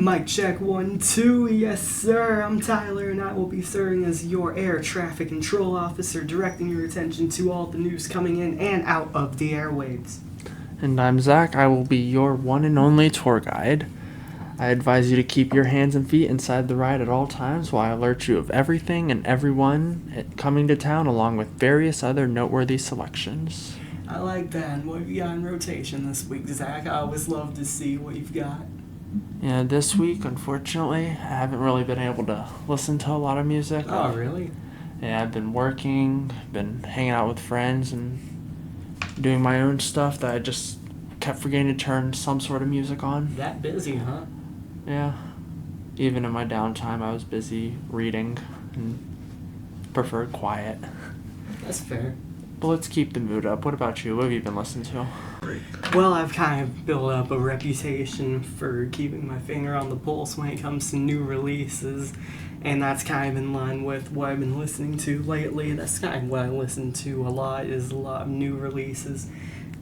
Mic check 1, 2. Yes, sir. I'm Tyler, and I will be serving as your air traffic control officer, directing your attention to all the news coming in and out of the airwaves. And I'm Zach. I will be your one and only tour guide. I advise you to keep your hands and feet inside the ride at all times while I alert you of everything and everyone coming to town, along with various other noteworthy selections. I like that. And what have you got in rotation this week, Zach? I always love to see what you've got. Yeah, this week, unfortunately, I haven't really been able to listen to a lot of music. Oh, really? Yeah, I've been working, been hanging out with friends, and doing my own stuff that I just kept forgetting to turn some sort of music on. That busy, huh? Yeah. Even in my downtime, I was busy reading and preferred quiet. That's fair. But let's keep the mood up. What about you? What have you been listening to? Well, I've kind of built up a reputation for keeping my finger on the pulse when it comes to new releases, and that's kind of in line with what I've been listening to lately. That's kind of what I listen to a lot, is a lot of new releases.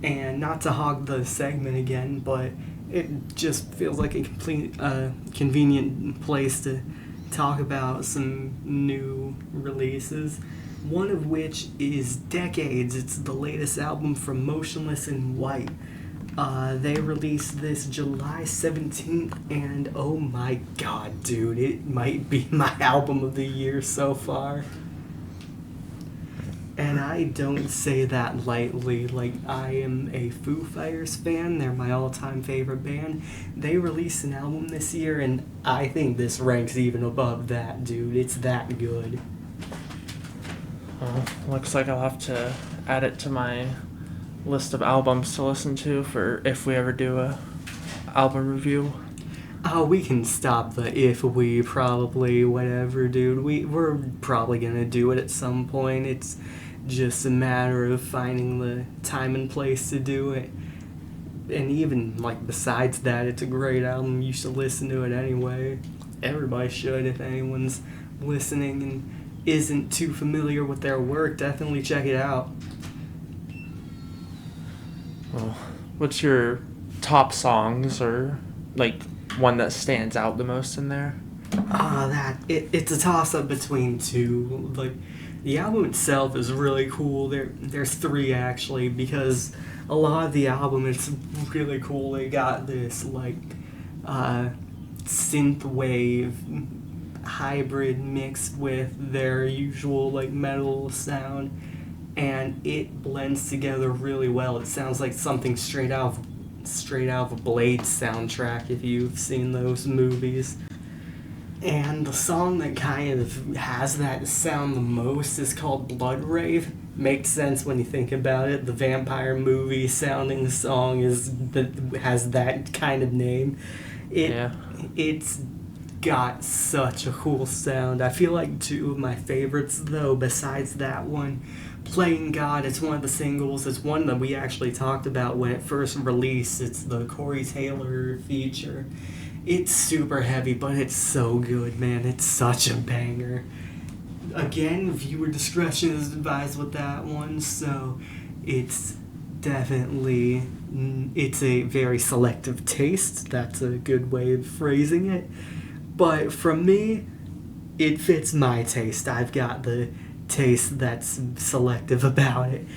And not to hog the segment again, but it just feels like a complete convenient place to talk about some new releases. One of which is Decades. It's the latest album from Motionless in White. They released this July 17th, and oh my god, dude, it might be my album of the year so far. And I don't say that lightly. Like, I am a Foo Fighters fan. They're my all-time favorite band. They released an album this year, and I think this ranks even above that, dude. It's that good. Well, looks like I'll have to add it to my list of albums to listen to for if we ever do a album review. Oh, we can stop the if we probably whatever, dude. We're probably gonna do it at some point. It's just a matter of finding the time and place to do it. And even, like, besides that, it's a great album. You should listen to it anyway. Everybody should. If anyone's listening and isn't too familiar with their work, definitely check it out. Well, what's your top songs, or like one that stands out the most in there? It's a toss-up between two. Like, the album itself is really cool. There's three, actually, because a lot of the album, it's really cool. They got this, like, synth wave hybrid mixed with their usual, like, metal sound, and it blends together really well. It sounds like something straight out of a Blade soundtrack, if you've seen those movies. And the song that kind of has that sound the most is called Blood Rave. Makes sense when you think about it. The vampire movie sounding song has that kind of name. It's got such a cool sound. I feel like two of my favorites, though, besides that one, Playing God, it's one of the singles. It's one that we actually talked about when it first released. It's the Corey Taylor feature. It's super heavy, but it's so good, man. It's such a banger. Again, viewer discretion is advised with that one, so it's definitely, it's a very selective taste. That's a good way of phrasing it. But from me, it fits my taste. I've got the taste that's selective about it.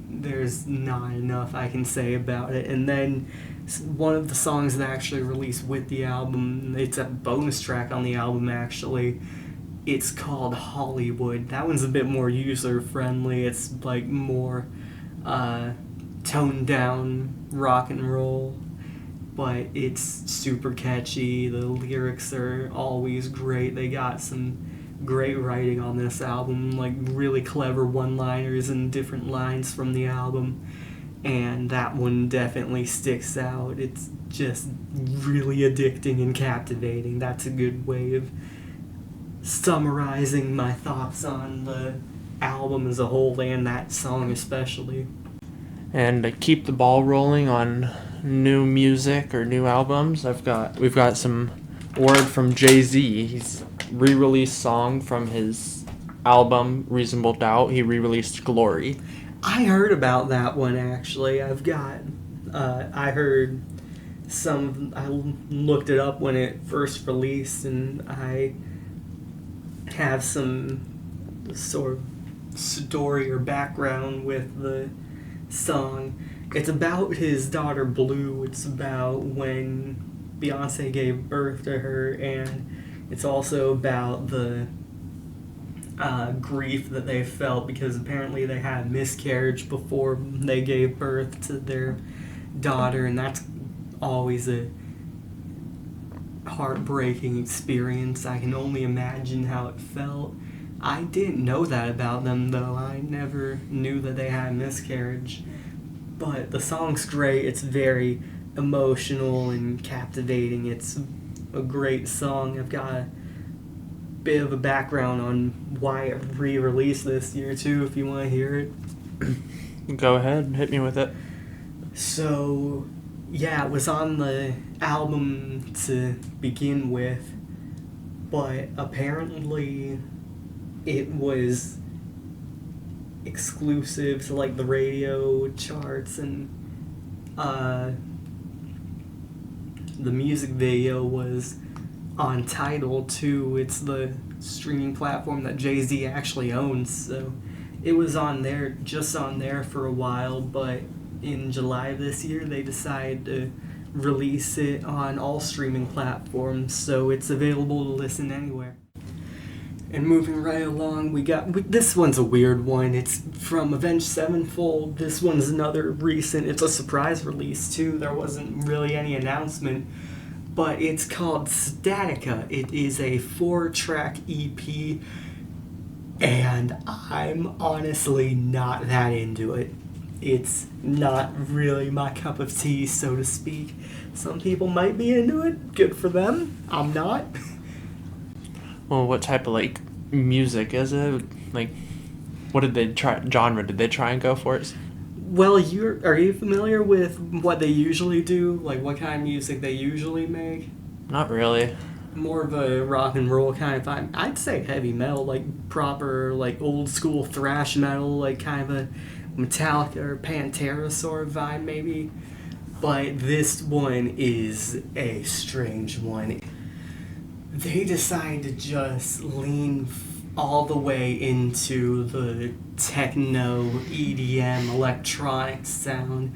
There's not enough I can say about it. And then one of the songs that actually released with the album, it's a bonus track on the album, actually. It's called Hollywood. That one's a bit more user-friendly. It's like more toned down rock and roll, but it's super catchy. The lyrics are always great. They got some great writing on this album, like really clever one-liners and different lines from the album, and that one definitely sticks out. It's just really addicting and captivating. That's a good way of summarizing my thoughts on the album as a whole, and that song especially. And to keep the ball rolling on new music or new albums, we've got some word from Jay-Z. He's re-released song from his album Reasonable Doubt. He re-released Glory. I heard about that one, actually. I heard I looked it up when it first released, and I have some sort of story or background with the song. It's about his daughter Blue. It's about when Beyonce gave birth to her, and it's also about the grief that they felt because apparently they had a miscarriage before they gave birth to their daughter, and that's always a heartbreaking experience. I can only imagine how it felt. I didn't know that about them, though. I never knew that they had a miscarriage. But the song's great. It's very emotional and captivating. It's a great song. I've got a bit of a background on why it re-released this year, too, if you want to hear it. Go ahead, hit me with it. So, yeah, it was on the album to begin with, but apparently it was exclusive to like the radio charts, and the music video was on Tidal too. It's the streaming platform that Jay-Z actually owns, so it was on there, just on there for a while, but in July of this year they decided to release it on all streaming platforms, so it's available to listen anywhere. And moving right along, this one's a weird one. It's from Avenged Sevenfold. This one's another recent, it's a surprise release too. There wasn't really any announcement, but it's called Statica. It is a 4-track EP, and I'm honestly not that into it. It's not really my cup of tea, so to speak. Some people might be into it. Good for them. I'm not. Well, what type of like music is it? Like, what did they try? Genre did they try and go for it? Well, are you familiar with what they usually do? Like, what kind of music they usually make? Not really. More of a rock and roll kind of vibe. I'd say heavy metal, like proper, like old school thrash metal, like kind of a Metallica or Pantera sort of vibe, maybe. But this one is a strange one. They decided to just lean all the way into the techno, EDM, electronic sound.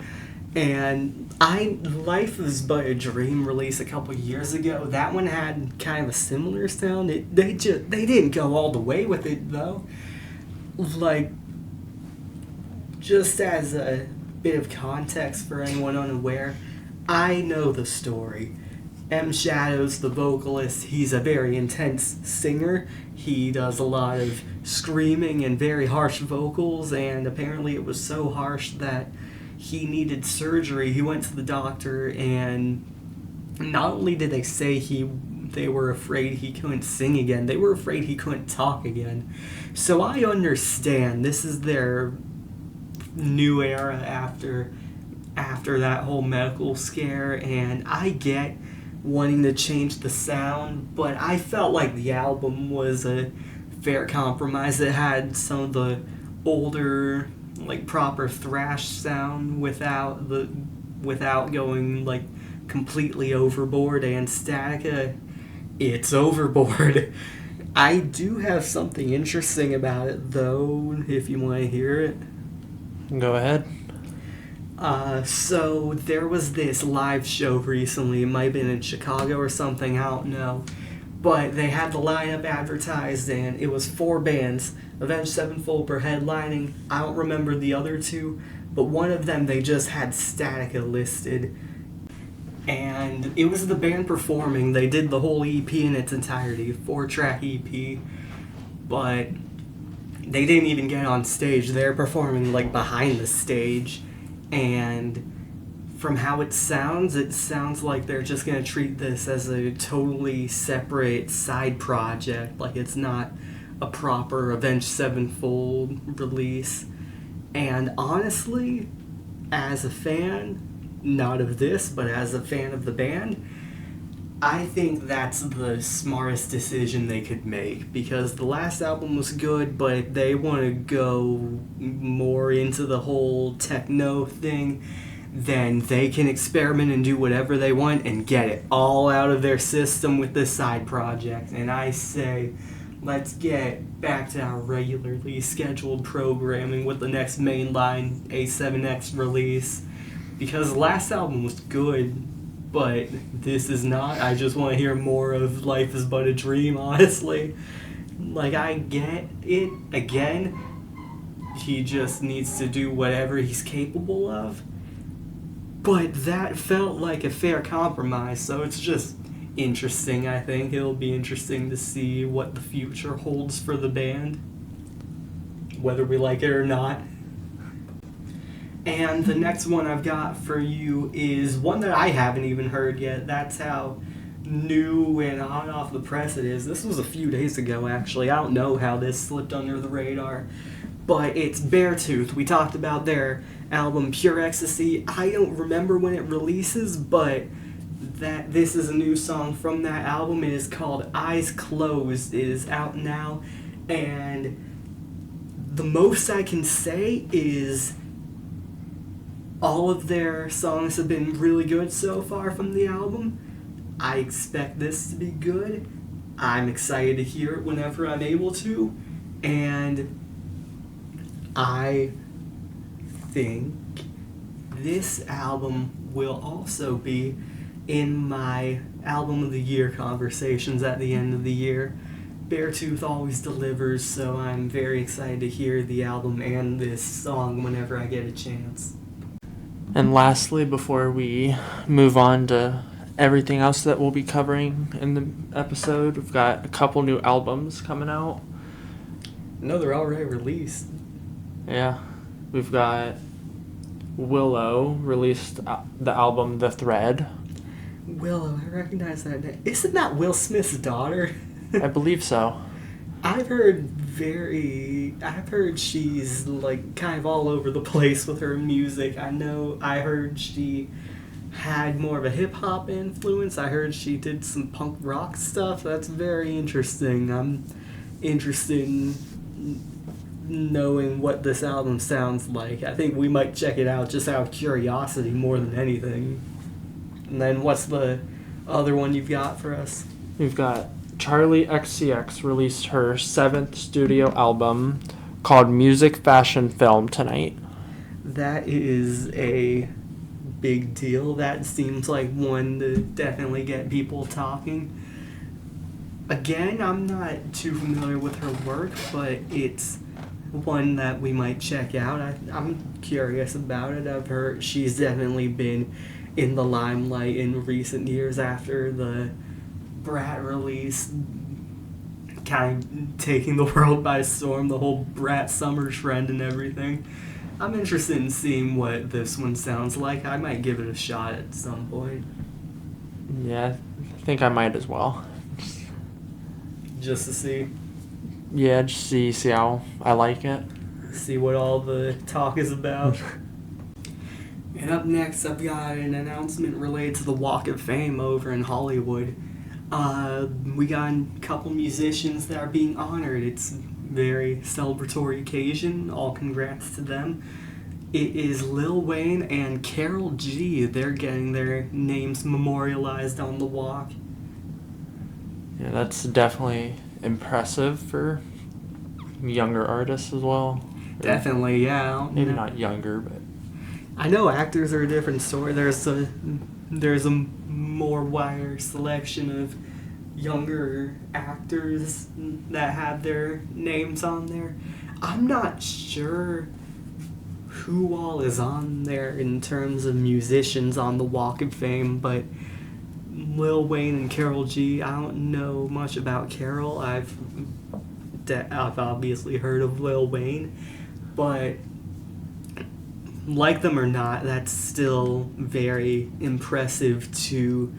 And Life is But a Dream released a couple years ago. That one had kind of a similar sound. They didn't go all the way with it though. Like, just as a bit of context for anyone unaware, I know the story. M. Shadows, the vocalist, he's a very intense singer. He does a lot of screaming and very harsh vocals, and apparently it was so harsh that he needed surgery. He went to the doctor, and not only did they say they were afraid he couldn't sing again, they were afraid he couldn't talk again. So I understand. This is their new era after that whole medical scare, and I get wanting to change the sound, but I felt like the album was a fair compromise. It had some of the older, like proper thrash sound without going like completely overboard, and Statica, it's overboard. I do have something interesting about it though, if you want to hear it. Go ahead. So there was this live show recently, it might have been in Chicago or something, I don't know. But they had the lineup advertised, and it was 4 bands. Avenged Sevenfold were headlining. I don't remember the other 2, but one of them they just had Statica listed. And it was the band performing. They did the whole EP in its entirety, 4-track EP. But they didn't even get on stage. They're performing like behind the stage. And from how it sounds like they're just going to treat this as a totally separate side project. Like it's not a proper Avenged Sevenfold release. And honestly, as a fan, not of this, but as a fan of the band, I think that's the smartest decision they could make, because the last album was good, but they want to go more into the whole techno thing. then they can experiment and do whatever they want and get it all out of their system with this side project. And I say, let's get back to our regularly scheduled programming with the next mainline A7X release. Because the last album was good, but this is not. I just want to hear more of Life is But a Dream, honestly. Like, I get it. Again, he just needs to do whatever he's capable of. But that felt like a fair compromise, so it's just interesting, I think. It'll be interesting to see what the future holds for the band, whether we like it or not. And the next one I've got for you is one that I haven't even heard yet. That's how new and hot off the press it is. This was a few days ago, actually. I don't know how this slipped under the radar. But it's Beartooth. We talked about their album Pure Ecstasy. I don't remember when it releases, but that this is a new song from that album. It is called Eyes Closed. It is out now. And the most I can say is all of their songs have been really good so far from the album. I expect this to be good. I'm excited to hear it whenever I'm able to. And I think this album will also be in my album of the year conversations at the end of the year. Beartooth always delivers, so I'm very excited to hear the album and this song whenever I get a chance. And lastly, before we move on to everything else that we'll be covering in the episode, we've got a couple new albums coming out. No, they're already released. Yeah, we've got Willow released the album The Thread. Willow, I recognize that name. Isn't that Will Smith's daughter? I believe so. I've heard she's like kind of all over the place with her music. I heard she had more of a hip hop influence. I heard she did some punk rock stuff. That's very interesting. I'm interested in knowing what this album sounds like. I think we might check it out just out of curiosity more than anything. And then what's the other one you've got for us? We've got Charlie XCX released her 7th studio album called Music Fashion Film tonight. That is a big deal. That seems like one to definitely get people talking. Again, I'm not too familiar with her work, but it's one that we might check out. I'm curious about it. I've heard she's definitely been in the limelight in recent years after the Brat release, kind of taking the world by storm, the whole Brat summer trend and everything. I'm interested in seeing what this one sounds like. I might give it a shot at some point. Yeah, I think I might as well. Just to see. Yeah, just see how I like it. See what all the talk is about. And up next, I've got an announcement related to the Walk of Fame over in Hollywood. We got a couple musicians that are being honored. It's a very celebratory occasion. All congrats to them. It is Lil Wayne and Karol G. They're getting their names memorialized on the walk. Yeah, that's definitely impressive for younger artists as well. Definitely, yeah. Maybe not younger, but I know actors are a different story. There's a more wider selection of younger actors that have their names on there. I'm not sure who all is on there in terms of musicians on the Walk of Fame, but Lil Wayne and Karol G, I don't know much about Karol. I've obviously heard of Lil Wayne, but like them or not, that's still very impressive to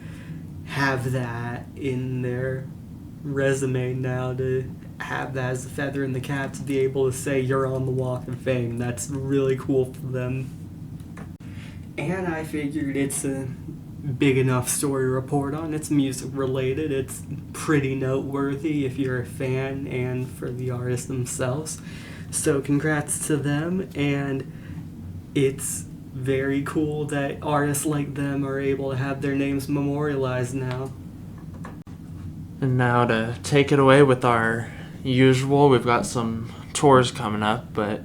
have that in their resume now, to have that as a feather in the cap, to be able to say you're on the Walk of Fame. That's really cool for them. And I figured it's a big enough story to report on. It's music related. It's pretty noteworthy if you're a fan and for the artists themselves. So congrats to them, and it's very cool that artists like them are able to have their names memorialized now. And now to take it away with our usual, we've got some tours coming up, but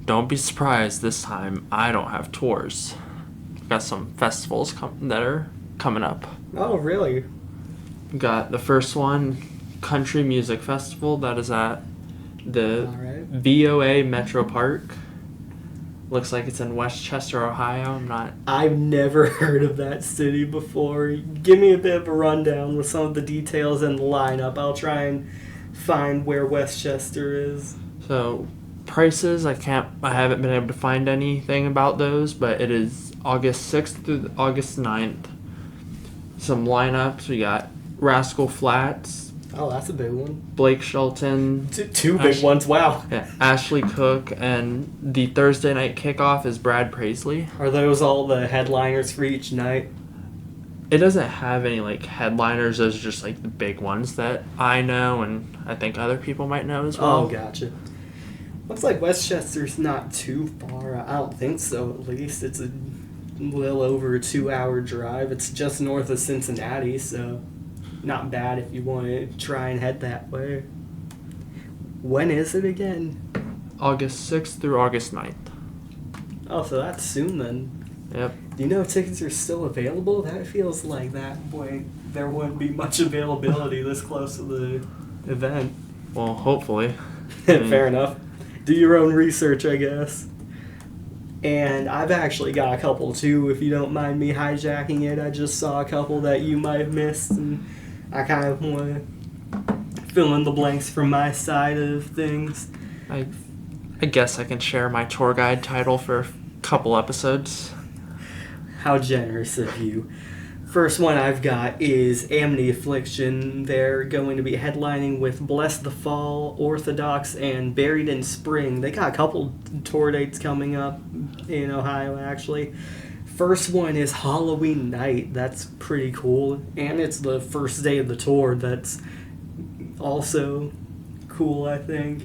don't be surprised this time I don't have tours. We've got some festivals that are coming up. Oh, really? We've got the first one, Country Music Festival, that is at the Alright. VOA Metro Park. Looks like it's in Westchester, Ohio. I've never heard of that city before. Give me a bit of a rundown with some of the details and the lineup. I'll try and find where Westchester is. So prices, I haven't been able to find anything about those, but it is August 6th through August 9th. Some lineups, we got Rascal Flatts, Oh, that's a big one. Blake Shelton, Two big ones, wow. yeah, Ashley Cook, and the Thursday night kickoff is Brad Paisley. Are those all the headliners for each night? It doesn't have any like headliners, those are just like the big ones that I know and I think other people might know as well. Oh, gotcha. Looks like Westchester's not too far. I don't think so, at least. It's a little over a 2-hour drive. It's just north of Cincinnati, so not bad if you want to try and head that way. When is it again? August 6th through August 9th. Oh, so that's soon then. Yep. Do you know if tickets are still available? That feels like that point there wouldn't be much availability this close to the event. Well, hopefully. Fair enough. Do your own research, I guess. And I've actually got a couple too, if you don't mind me hijacking it. I just saw a couple that you might have missed, and I kind of want to fill in the blanks from my side of things. I guess I can share my tour guide title for a couple episodes. How generous of you. First one I've got is Amity Affliction. They're going to be headlining with Bless the Fall, Orthodox, and Buried in Spring. They got a couple tour dates coming up in Ohio, actually. First one is Halloween night. That's pretty cool. And it's the first day of the tour. That's also cool, I think.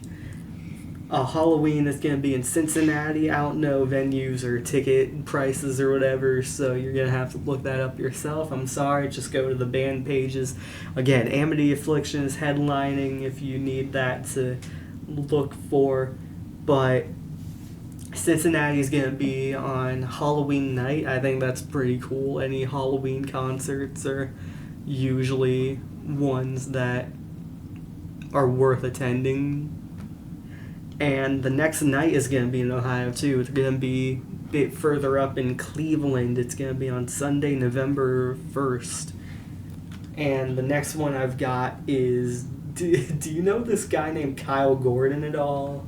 Halloween is going to be in Cincinnati. I don't know venues or ticket prices or whatever, so you're going to have to look that up yourself. I'm sorry, just go to the band pages. Again, Amity Affliction is headlining if you need that to look for. But Cincinnati is going to be on Halloween night. I think that's pretty cool. Any Halloween concerts are usually ones that are worth attending. And the next night is going to be in Ohio, too. It's going to be a bit further up in Cleveland. It's going to be on Sunday, November 1st. And the next one I've got is... Do you know this guy named Kyle Gordon at all?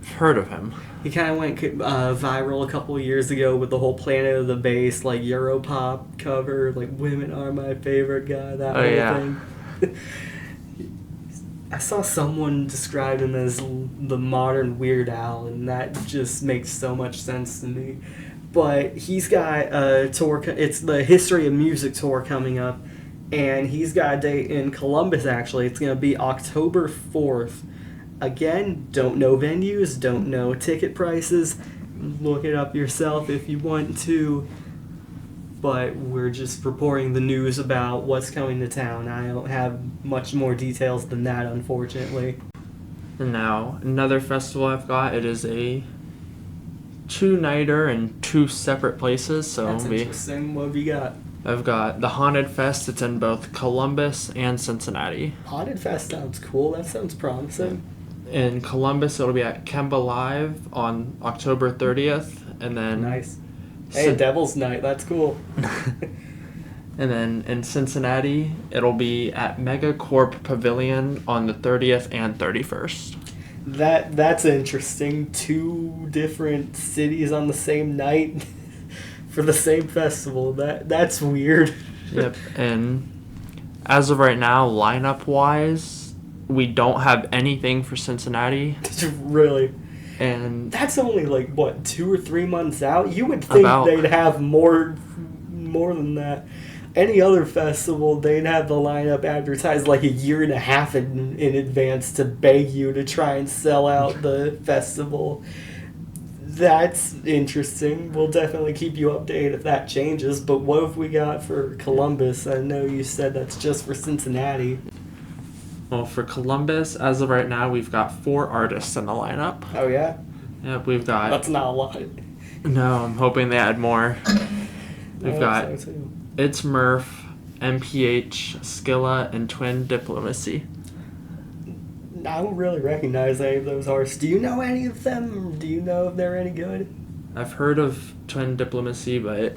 I've heard of him. He kind of went viral a couple of years ago with the whole Planet of the Bass, like, Europop cover, like, Women Are My Favorite Guy, that whole thing. I saw someone describe him as the modern Weird Al, and that just makes so much sense to me. But he's got a tour, it's the History of Music tour coming up, and he's got a date in Columbus, actually. It's going to be October 4th. Again, don't know venues, don't know ticket prices. Look it up yourself if you want to. But we're just reporting the news about what's coming to town. I don't have much more details than that, unfortunately. And now, another festival I've got, it is a 2-nighter in 2 separate places. So That's interesting. What have you got? I've got the Haunted Fest. It's in both Columbus and Cincinnati. Haunted Fest sounds cool. That sounds promising. In Columbus, it'll be at Kemba Live on October 30th. And then... Nice. Hey, Devil's Night, that's cool. And then in Cincinnati, it'll be at Megacorp Pavilion on the 30th and 31st. That's interesting. 2 different cities on the same night for the same festival. That's weird. Yep. And as of right now, lineup-wise, we don't have anything for Cincinnati. Really? And that's only like what 2 or 3 months out. You would think they'd have more than that. Any other festival, they'd have the lineup advertised like a year and a half in advance to beg you to try and sell out the festival. That's interesting. We'll definitely keep you updated if that changes. But what have we got for Columbus? I know you said that's just for Cincinnati. Well, for Columbus, as of right now, we've got 4 artists in the lineup. Oh, yeah? Yep, we've got... That's not a lot. No, I'm hoping they add more. We've got So too. It's Murph, MPH, Skilla, and Twin Diplomacy. I don't really recognize any of those artists. Do you know any of them? Do you know if they're any good? I've heard of Twin Diplomacy, but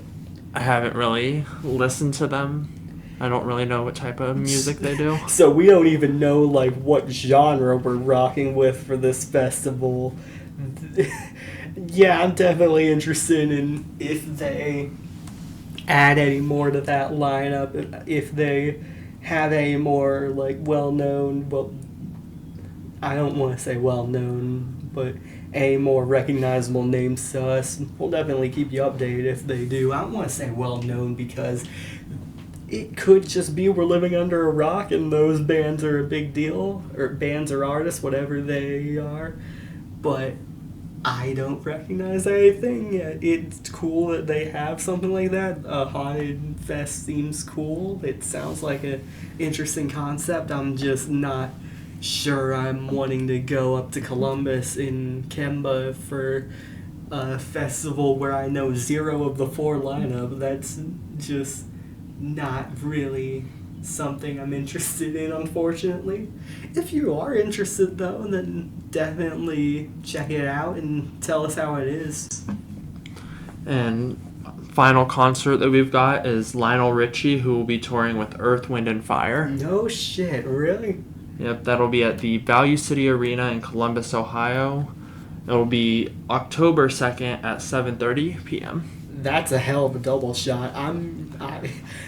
I haven't really listened to them. I don't really know what type of music they do. So we don't even know like what genre we're rocking with for this festival. Yeah, I'm definitely interested in if they add any more to that lineup, if they have a more like well-known, well, I don't want to say well-known, but a more recognizable names to us. We'll definitely keep you updated if they do. I don't want to say well-known because it could just be we're living under a rock and those bands are a big deal, or bands or artists, whatever they are. But I don't recognize anything yet. It's cool that they have something like that. A haunted fest seems cool. It sounds like an interesting concept. I'm just not sure I'm wanting to go up to Columbus in Kemba for a festival where I know 0 of the 4 lineup. That's just not really something I'm interested in, unfortunately. If you are interested, though, then definitely check it out and tell us how it is. And final concert that we've got is Lionel Richie, who will be touring with Earth, Wind, and Fire. No shit, really? Yep, that'll be at the Value City Arena in Columbus, Ohio. It'll be October 2nd at 7:30 p.m. That's a hell of a double shot.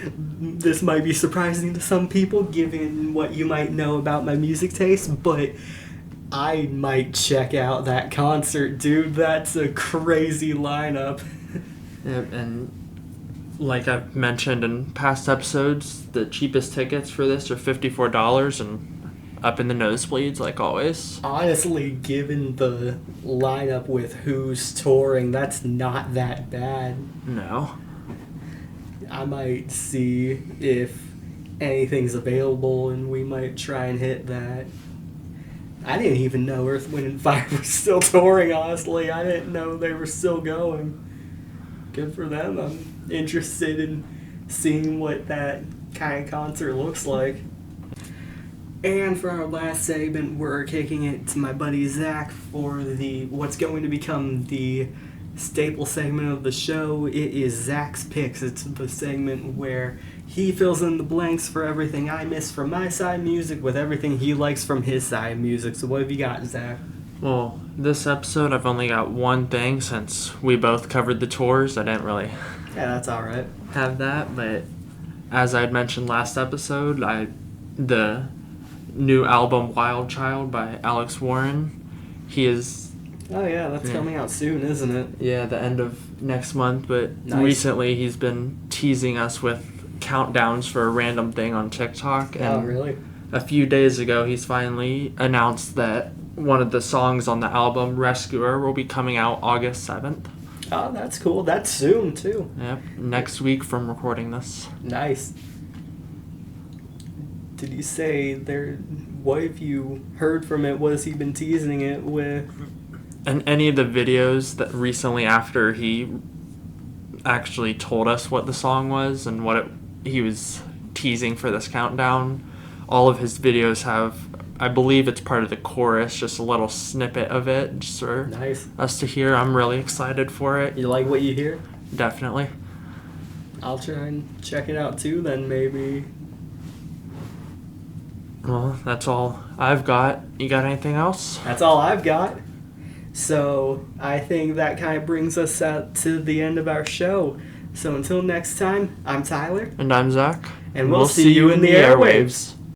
This might be surprising to some people, given what you might know about my music taste, but I might check out that concert, dude. That's a crazy lineup. Yep, and like I've mentioned in past episodes, the cheapest tickets for this are $54 and up in the nosebleeds, like always. Honestly, given the lineup with who's touring, that's not that bad. No. I might see if anything's available and we might try and hit that. I didn't even know Earth, Wind, and Fire was still touring, honestly. I didn't know they were still going. Good for them. I'm interested in seeing what that kind of concert looks like. And for our last segment, we're kicking it to my buddy Zach for the what's going to become the staple segment of the show. It is Zach's Picks. It's the segment where he fills in the blanks for everything I miss from my side of music with everything he likes from his side of music. So what have you got, Zach? Well, this episode I've only got one thing since we both covered the tours. I didn't really Yeah, that's all right. have that, but as I'd mentioned last episode, the new album Wild Child by Alex Warren, he is... Oh yeah, that's coming out soon, isn't it? Yeah, the end of next month, but Nice. recently he's been teasing us with countdowns for a random thing on TikTok. And Oh, really? a few days ago, he's finally announced that one of the songs on the album, Rescuer, will be coming out August 7th. Oh, that's cool. That's soon, too. Yep, next week from recording this. Nice. Did you say there... What have you heard from it? What has he been teasing it with? And any of the videos that recently after he actually told us what the song was and what he was teasing for this countdown, all of his videos have, I believe it's part of the chorus, just a little snippet of it just for Nice. us to hear. I'm really excited for it. You like what you hear? Definitely. I'll try and check it out too then, maybe. Well, that's all I've got. You got anything else? That's all I've got. So I think that kind of brings us out to the end of our show. So until next time, I'm Tyler. And I'm Zach. And we'll see you in the airwaves.